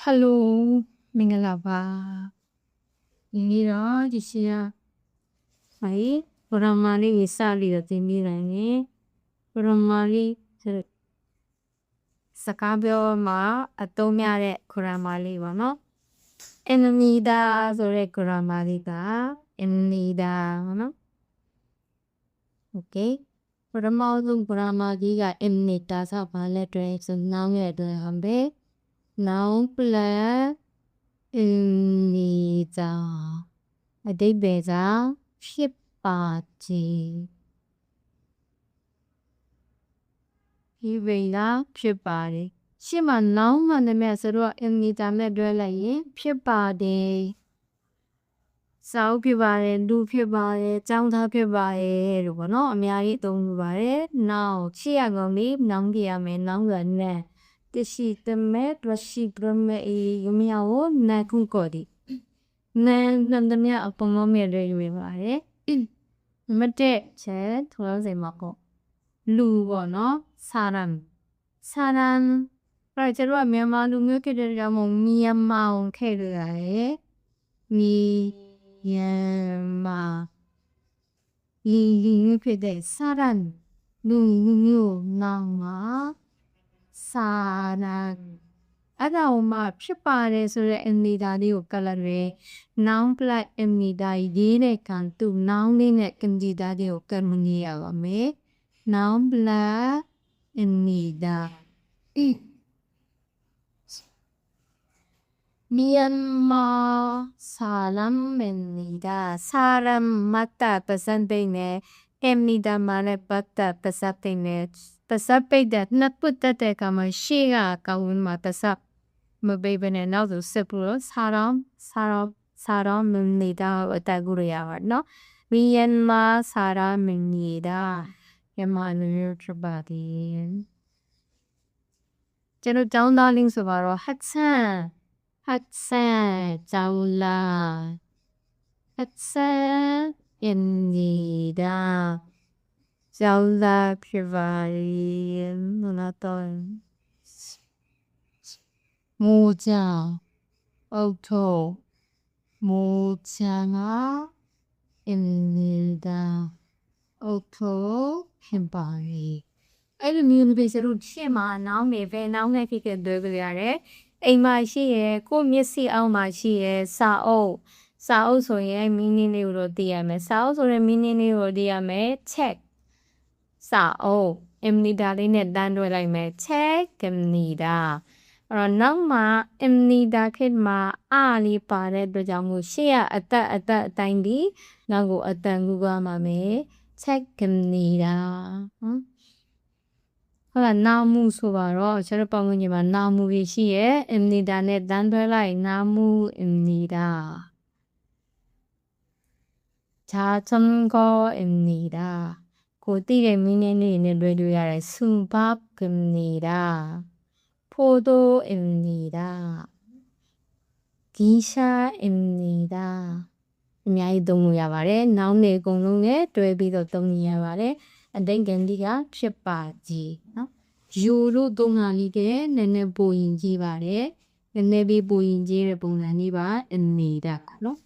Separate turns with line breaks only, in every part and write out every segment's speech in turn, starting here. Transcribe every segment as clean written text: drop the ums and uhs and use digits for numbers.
Hello, Mingalaba. Mira, Jisia. Ai, Ramali Visali the Timirani. Ramali Sakabio ma Atomia Kuramali vano. Enida Zore Kuramalika. Enida, no? Okay. Ramalum Kuramagiga Emnita Sapale Trace and now you're the Hambe. Now play Nita. A day beza ship party. He will ship party. Shima now on the messer in Nita Medrella ship party. Sao pivare, do pivare, Chanta pivare, no, Mary don't vare. Now, she are gonna leave Nangia me Nanga. This is the met was she from a meow, Nakukodi. Nan the mere upon me, vare. Mate, chet, was a mako. Lu, no, Saran. Saran. Right, a mamma, you make it among me and Mount Kay. Ma 이 그대 사랑 누누 나마 사랑 아다 엄마 피파레 소레 엔니다리오 칼라레 나운 플라 엔니다 이네 칸투 나운네 칸디다리오 카르무니야가메 나운 플라 엔니다 Myanmar salam menida saram mata pasandene emnida mane pata pasapene pasapeda not put that kama shiga kawun matasa mabebene now the sepuro saram menida otaguriya no Myanmar saram menida yamanu trabadi Jeno down darling sobaro hatsan Hatsan Jaula Hatsan Indida Jaula Pivari Munaton Moja Auto Mojanga Indida Auto Pivari အဲ့လိုမျိုးပဲကျတော့ရှေ့မှာနောင်းနေပဲနောင်းနေဖြစ်တဲ့တွေကြရတယ်အိမ်မှာရှိရဲကိုမျက်စိအောက်မှာရှိရဲစာအုပ်ဆိုရင်မင်းင်းလေးကိုသိရမယ်စာအုပ်ဆိုရင်မင်းင်းလေးကိုသိရမယ် check စာအုပ်အမ်နီဒါလေးနဲ့တန်းတွဲလိုက်မယ် check ကမ်နီဒါအဲ့တော့နောက်မှာအမ်နီဒါခေတ်မှာအားလေးပါတဲ့အတွက်ကြောင့်မို့ရှေ့ကအသက်အတိုင်းဒီနောက်ကိုအတန်ကူကမှာမယ် check ကမ်နီဒါဟုတ်လားနာမှုဆိုပါတော့ကျွန်တော်ပေါင်းဝင်မှာနာမှုရရှိရဲ့အမ်နီဒါနဲ့တန်းတွဲလိုက်နာမှုအမ်နီဒါဂျာချမ်ကိုအမ်နီဒါကိုတိတဲ့မင်းနဲ့နေနဲ့လွယ်လို့ရတယ်စူဘာကမ်နီဒါဖိုတိုအမ်နီဒါဂီရှာအမ်နီဒါအများကြီးသုံးလို့ရပါတယ်နောင်နေအကုန်လုံးနဲ့တွဲပြီးတော့သုံးရပါတယ်အတိတ်ကန်ဒီကဖြစ်ပါကြီးနော်ယူလို့သုံးတာလေးကနည်းနည်းပိုရင်ကြီးပါတယ်နည်းနည်းပြီးပိုရင်ကြီးတဲ့ပုံစံလေးပါနေတာနော်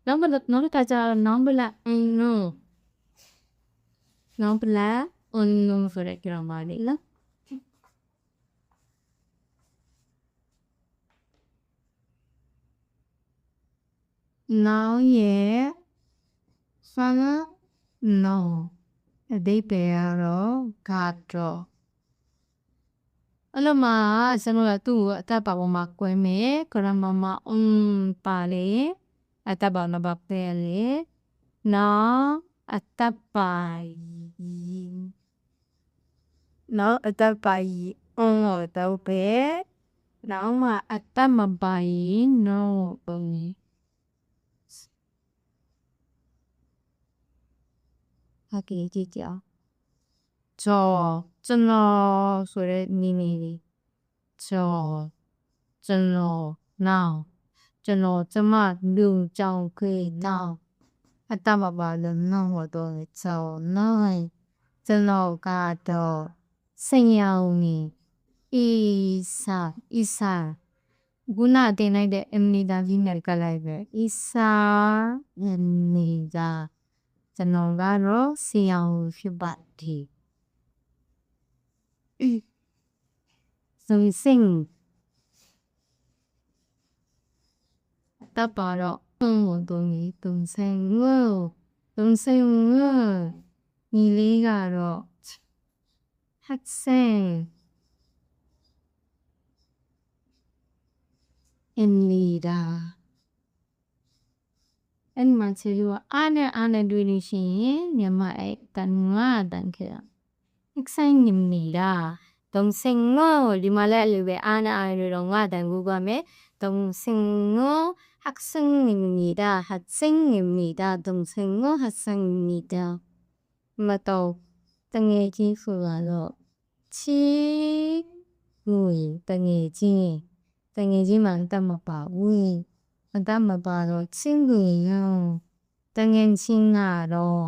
နောက်တစ်ခါကျနောင်ဘလာအင်းနော်နောင်ဘလာအင်းနော်ဆိုတဲ့ကြောင်ပါလေနော်နောက်ရဲ့ဆာနာနော်အဓိပ္ပာယ်ကတော့ကတော့အဲ့လိုမှကျွန်တော်ကသူ့ကိုအသက်ပါပေါ်မှာကွဲမယ်ကရမမပါလေအသက်ပါနဘပဲလေနော်အသက်ပါနော်အသက်ပါတော့ပဲနောက်မှအသက်မပါရင်နော်ပုံဟာကြည့်ကြအောင်ကျွန်တော်ဆိုတဲ့နီးနီးလေးကျွန်တော်နောက်ကျွန်တော်ကျမလူကြောင်ခွေနောက်အတမပါလို့နောက်တော့ကျွန်တော်ကတော့စင်ရောင်နေ isa ခုနတင်လိုက်တဲ့ emnida ကြီးနဲ့ကလိုက်ပဲ isa emnida ကျွန်တော်ကတော့ဆရာဝန်ဖြစ်ပါတယ်Sing တပ်ပါတော့တုံးကြီးတုံးစင်ငိုညီလေးကတော့ 학생 입니다. အဲ့မှာချေလို့အားနဲ့တွေ့လို့ရှိရင်မြန်မာအဲ့တန်ငါတန်ခဲ့ 학생입니다. 동생어 ဒီမှာလည်းအဲ့လိုပဲအားနဲ့တော့ငါတန်ကူကမယ် 동생어 학생입니다. 학생입니다. 동생어 학생입니다. မတော့တငယ်ချင်းဆိုတာတော့ချီတငယ်ချင်းမှတတ်မပါဘူးအတတ်မပါတော့ချင်းကိုရောတငယ်ချင်းကတော့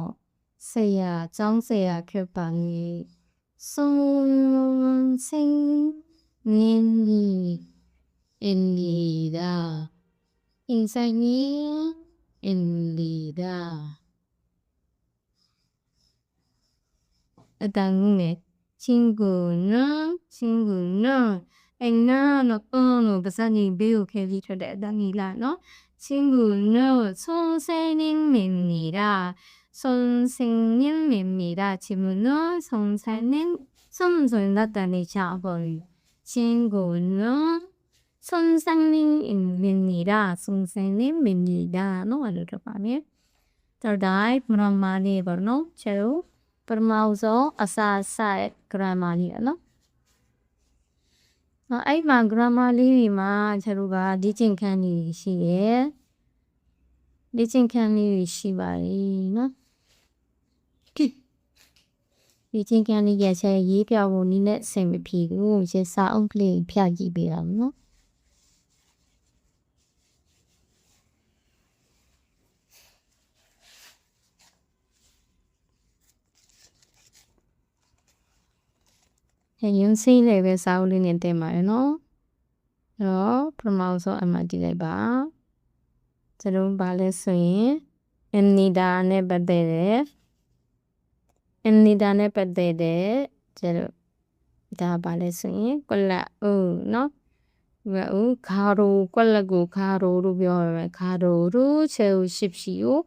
ဆရာကျောင်းဆရာဖြစ်ပါလေဆုံးစင်းနင်းအင်လီဒါအင်ဆိုင်နီအင်လီဒါအတန်နဲ့친구는 앵나는 바사니 배우 캐릭터에 당이라 너 친구는 선생님입니다. 친구는 선생님 선생님다니 자본 친구는 선생님입니다. 선생님입니다. 너 알려 봐면 더다이 브라마니 버노 제로 브라마우서 아사사의 그라마니야 너အဲ့မှာ grammar လေးတွေမှာကျွန်တော်ကလေ့ကျင့်ခန်းလေးရှိရဲ့လေ့ကျင့်ခန်းလေးတွေရှိပါတယ်နော်လေ့ကျင့်ခန်းလေးရချက်ရေးပြဖို့နည်းနဲ့အဆင်မပြေဘူးရစာအုပ်ကလေးဖြတ်ကြည့်ပေးတာနော်ရုံးစိမ့်လေးပဲစာအုပ်လေးနဲ့တင်ပါတယ်နော်တော့ပထမဆုံးအမှတ်တည်လိုက်ပါကျွန်တော်ဘာလဲဆိုရင် emnida နဲ့ပတ်သက်တယ် emnida နဲ့ပတ်သက်တယ်ကျွန်တော်ဒါဘာလဲဆိုရင်ကွက်လက်ဦးနော်ဦးခါရိုကွက်လက်ကိုခါရိုလို့ပြောရမယ်ခါရိုတို့ချေဦးရှိဖြီကို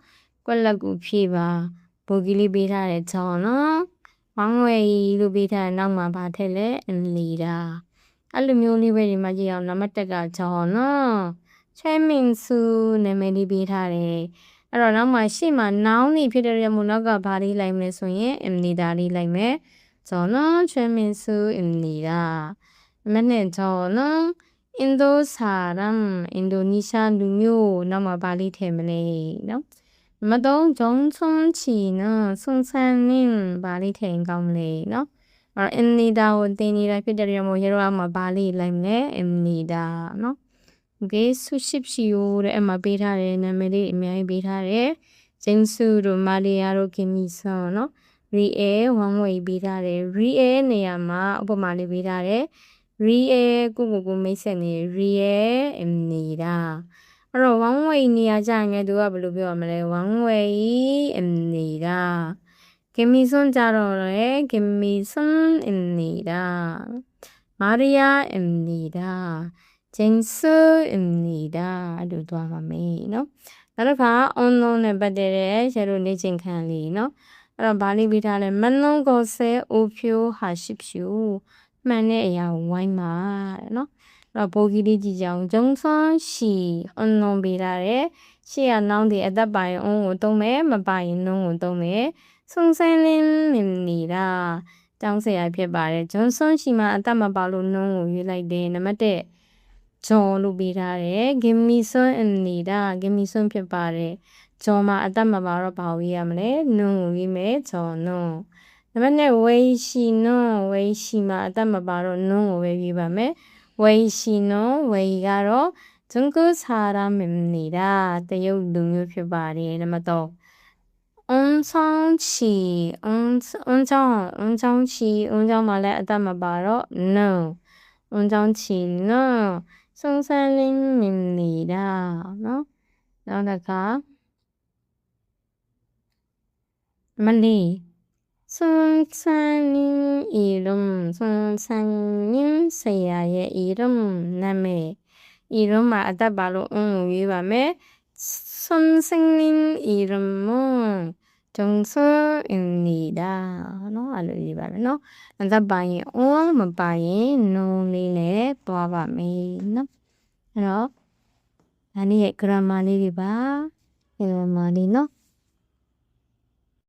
ကွက်လက်ကိုဖြည့်ပါဘိုကီလေးပေးထားတဲ့ချောင်းနော်ဝမ်းဝဲလို့ပေးထားတဲ့နောက်မှာဗာထည့်လဲအင်လီတာအဲ့လိုမျိုးလေးပဲဒီမှာကြည့်အောင်နံပါတ်1ကချောင်းနော်ချဲမင်းစုနာမည်လေးပေးထားတယ်အဲ့တော့နောက်မှာရှေ့မှာနောင်းနေဖြစ်တဲ့ရမို့နောက်ကဗာလေးလိုက်မယ်ဆိုရင်အင်လီတာလေးလိုက်မယ်ချောင်းနော်ချဲမင်းစုအင်လီတာနံပါတ်2ချောင်းနော်အင်ဒိုဆာရမ်အင်ဒိုနီးရှားလူမျိုးနောက်မှာဗာလေးထည့်မလဲနော်မတော့ဂျုံချုံချီနော်ဆုံဆန်နင်းဘာလေးထိန်ကောင်းလေနော်အဲ့အင်နီဒါကိုတင်နေတာဖြစ်တဲ့ရမို့ရတော့မှာဘာလေးလိုက်မလဲအင်နီဒါနော်โอเคဆုရှိဖြီယိုတဲ့အမပေးထားတဲ့နာမည်လေးအများကြီးပေးထားတယ်ဂျင်းစုတို့မာလီယာတို့ကင်မီဆွန်နော်ရီအဲဝမ်ဝေးပေးထားတယ်ရီအဲနေရာမှာဥပမာလေးပေးထားတယ်ရီအဲကိုမိတ်ဆက်နေရီအဲအင်နီဒါအဲ့တော့ one way နေရာကြရင်သူကဘယ်လိုပြောရမလဲ one way နေတာ give me some ကြတော့လေ give me some နေတာ Maria နေတာ James နေတာအဲ့လိုသွားပါမယ်နော်နောက်တစ်ခါ unknown နဲ့ပတ်သက်တဲ့ကျတို့နေချင်းခံလေးနော်အဲ့တော့ဗာလေးပေးထားလဲမလုံးကိုဆဲအိုဖြိုဟာရှိဖြူမှန်တဲ့အရာဝိုင်းပါတဲ့နော်ဘိုးကြီးလေးကြည့်ကြအောင်ဂျုံဆွန်ရှီအွန်လွန်ပေးထားတယ်ရှေ့ကနောင်းတဲ့အသက်ပိုင်အုံးကိုသုံးမယ်မပိုင်နှုံးကိုသုံးမယ်ဆုံဆန်းလင်းနေတာတောင်းဆရာဖြစ်ပါတယ်ဂျွန်ဆွန်ရှီမှာအသက်မပါလို့နှုံးကိုရွေးလိုက်တယ်နံပါတ်1ဂျော်လို့ပေးထားတယ်ဂင်မီဆွန်နေတာဂင်မီဆွန်ဖြစ်ပါတယ်ဂျော်မှာအသက်မပါတော့ဘာကိုရွေးရမလဲနှုံးကိုရွေးမယ်ဂျော်နှုံးနံပါတ်2ဝေးရှီနှုံးဝေးရှီမှာအသက်မပါတော့နှုံးကိုပဲရွေးပါမယ်ဝေရှိနော်ဝေကတော့ဂျုံကုဆာရာမင်နေတာတရုတ်လူမျိုးဖြစ်ပါတယ်နံပါတ်3အွန်ဆောင်ချီအွန်ချောင်းချီအွန်ချောင်းမှာလည်းအသက်မပါတော့ no 운전치는 선생님입니다. 나다가 말리 선생님 이름 선생님 세야의 이름 남의 이름 알다 바로 위밤에 선생님 이름은 정수입니다. 알려지 바로 안다 바이 뭐 바이 노리래 봐봐미 아니 그라마리 봐 그라마리